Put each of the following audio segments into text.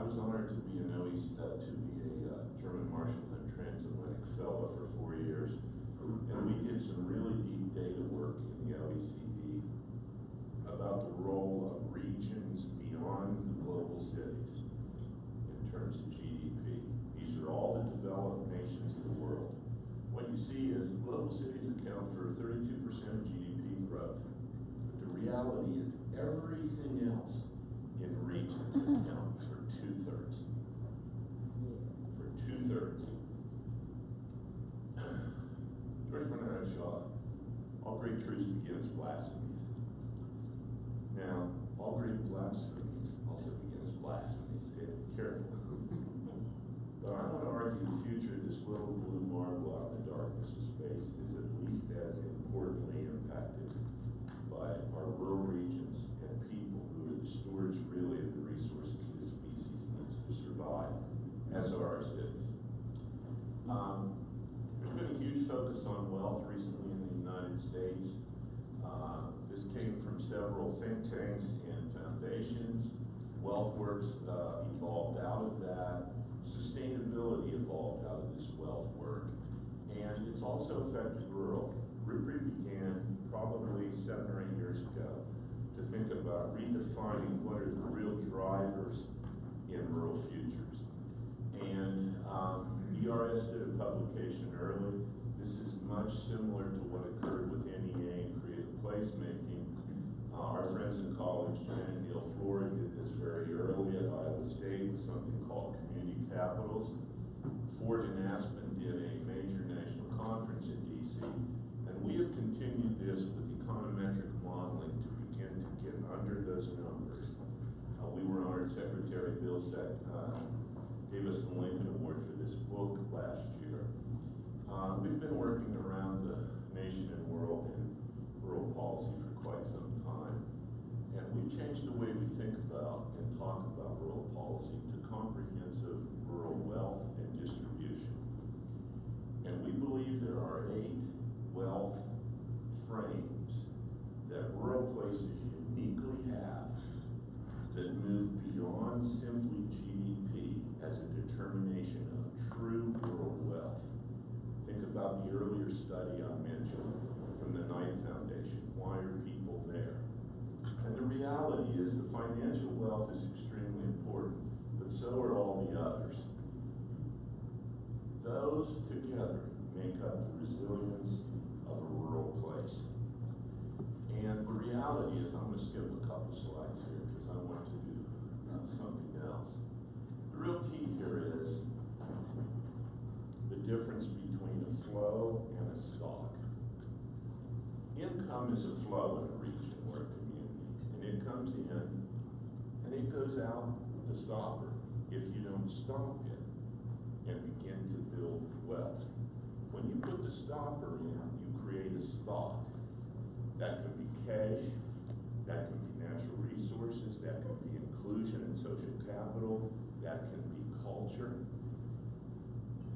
I was honored to be an German Marshall and Transatlantic Fellow for 4 years, and we did some really deep data work in the OECD about the role of regions beyond the global cities in terms of GDP. These are all the developed nations of the world. What you see is global cities account for 32% of GDP growth, but the reality is everything else in regions account for two-thirds. For two-thirds. George Bernard Shaw, all great truths begin as blasphemies. Now, all great blasphemies also begin as blasphemies. So be careful. But I want to argue the future of this little blue marble out in the darkness of space is at least as importantly impacted by our rural regions and people who are the stewards really of the resources this species needs to survive, as are our cities. There's been a huge focus on wealth recently in the United States. This came from several think tanks and foundations. WealthWorks evolved out of that. Sustainability evolved out of this wealth work. And it's also affected rural. RURPI began probably 7 or 8 years ago to think about redefining what are the real drivers in rural futures. And ERS did a publication early. This is much similar to what occurred with NEA and creative placemaking. Our friends and colleagues, Jen and Neil Fluharty, did this very early at Iowa State with something called community capitals. Ford and Aspen did a major national conference in DC, and we have continued this with econometric modeling to begin to get under those numbers. We were honored. Secretary Vilsack gave us the Lincoln Award for this book last year. We've been working around the nation and world in rural policy for quite some time, and we've changed the way we think about and talk about rural policy to comprehensive rural wealth and distribution. And we believe there are 8 wealth frames that rural places uniquely have that move beyond simply GDP as a determination of true rural wealth. Think about the earlier study I mentioned from the Knight Foundation. Why are people there? And the reality is the financial wealth is extremely important, but so are all the others. Those together make up the resilience of a rural place. And the reality is, I'm going to skip a couple slides here because I want to do something else. The real key here is the difference between a flow and a stock. Income is a flow in a region or a community, and it comes in and it goes out the stopper if you don't stop it and begin to build wealth. When you put the stopper in, you create a stock. That can be cash, that can be natural resources, that can be inclusion and social capital, that can be culture.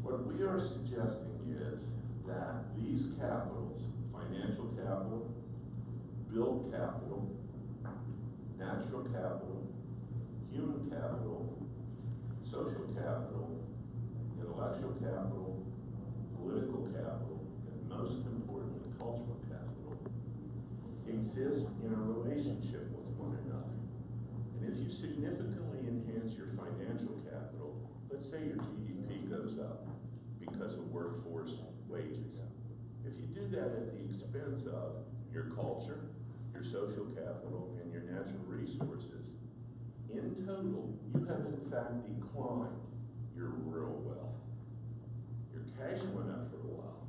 What we are suggesting is that these capitals, financial capital, build capital, natural capital, human capital, social capital, intellectual capital, political capital, and most importantly, cultural capital, exist in a relationship with one another. And if you significantly enhance your financial capital, let's say your GDP goes up because of workforce wages. If you do that at the expense of your culture, your social capital, and your natural resources, in total, you have in fact declined your rural wealth. Your cash went up for a while,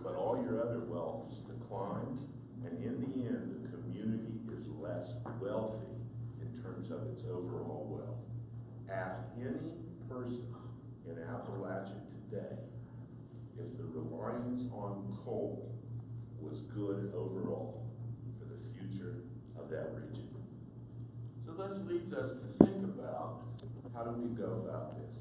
but all your other wealths declined, and in the end, the community is less wealthy in terms of its overall wealth. Ask any person in Appalachia today if the reliance on coal was good overall for the future of that region. So this leads us to think about, how do we go about this?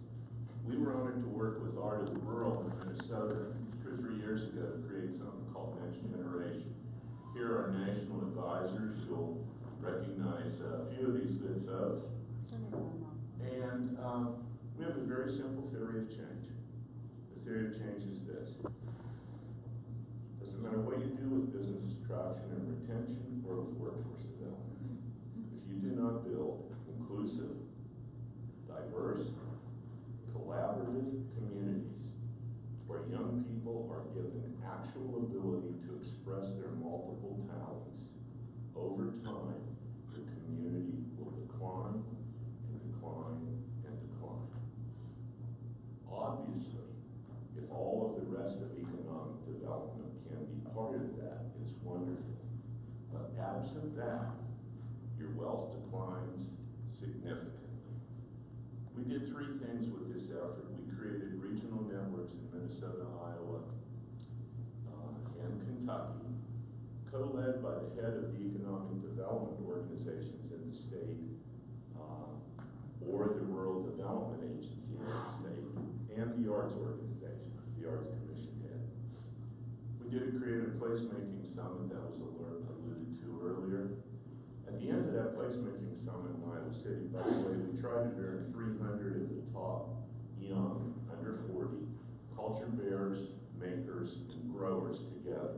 We were honored to work with Art of the Rural in Minnesota 2 or 3 years ago to create something called Next Generation. Here are national advisors. You'll recognize a few of these good folks. And we have a very simple theory of change. The theory of change is this. Doesn't matter what you do with business attraction and retention or with workforce development. If you do not build inclusive, diverse, collaborative communities where young people are given actual ability to express their multiple talents, over time, the community will decline and decline and decline. Obviously, if all of the rest of economic development can be part of that, it's wonderful. But absent that, your wealth declines significantly. We did three things with this effort. We created regional networks in Minnesota, Iowa, and Kentucky, co-led by the head of the economic development organizations in the state, or the Rural Development Agency in the state, and the arts organizations, the Arts Commission head. We did create a placemaking summit that was alluded to earlier. At the end of that placemaking summit in Iowa City, by the way, we tried to bring 300 of the top young, under 40, culture bearers, makers, and growers together.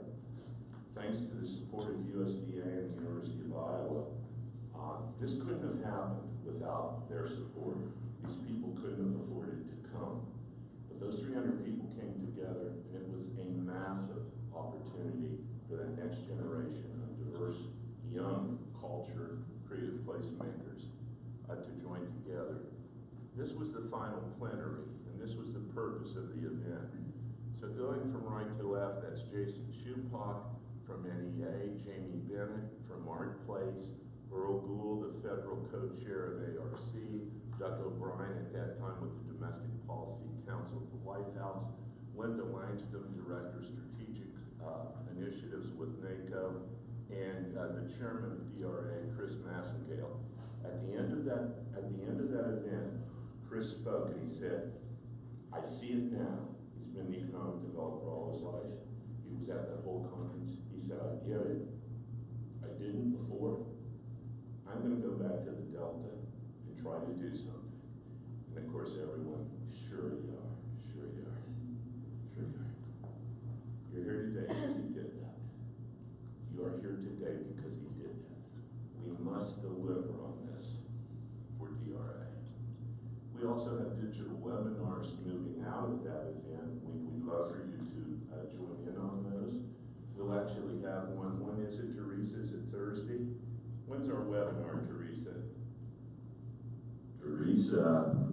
Thanks to the support of USDA and the University of Iowa, this couldn't have happened without their support. These people couldn't have afforded to come. But those 300 people came together, and it was a massive opportunity for the next generation of diverse, young, culture, creative placemakers to join together. This was the final plenary, and this was the purpose of the event. So going from right to left, that's Jason Schupak from NEA, Jamie Bennett from Art Place, Earl Gould, the federal co-chair of ARC, Doug O'Brien at that time with the Domestic Policy Council at the White House, Linda Langston, Director of Strategic Initiatives with NACO, and the chairman of DRA, Chris Massengale. At the end of that event, Chris spoke and he said, "I see it now." He's been an economic developer all his life. He was at that whole conference. He said, "I get it. I didn't before. I'm going to go back to the Delta and try to do something." And of course, everyone, sure you are, sure you are, sure you are. You're here today because he did that. You are here today because he did that. We must deliver on this for DRA. We also have digital webinars moving out of that event. We'd love for you to join in on those. We'll actually have one. When is it, Teresa? Is it Thursday? When's our webinar, Teresa? Teresa.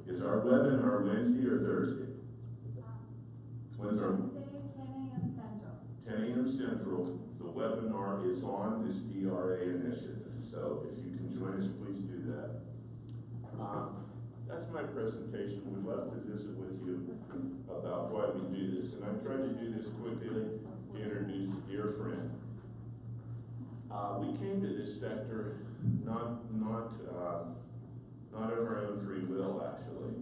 Is our webinar Wednesday or Thursday? When's our Wednesday, 10 a.m. Central. 10 a.m. Central. The webinar is on this DRA initiative. So if you can join us, please do that. That's my presentation. We'd love to visit with you about why we do this. And I tried to do this quickly to introduce a dear friend. We came to this sector not of our own free will, actually.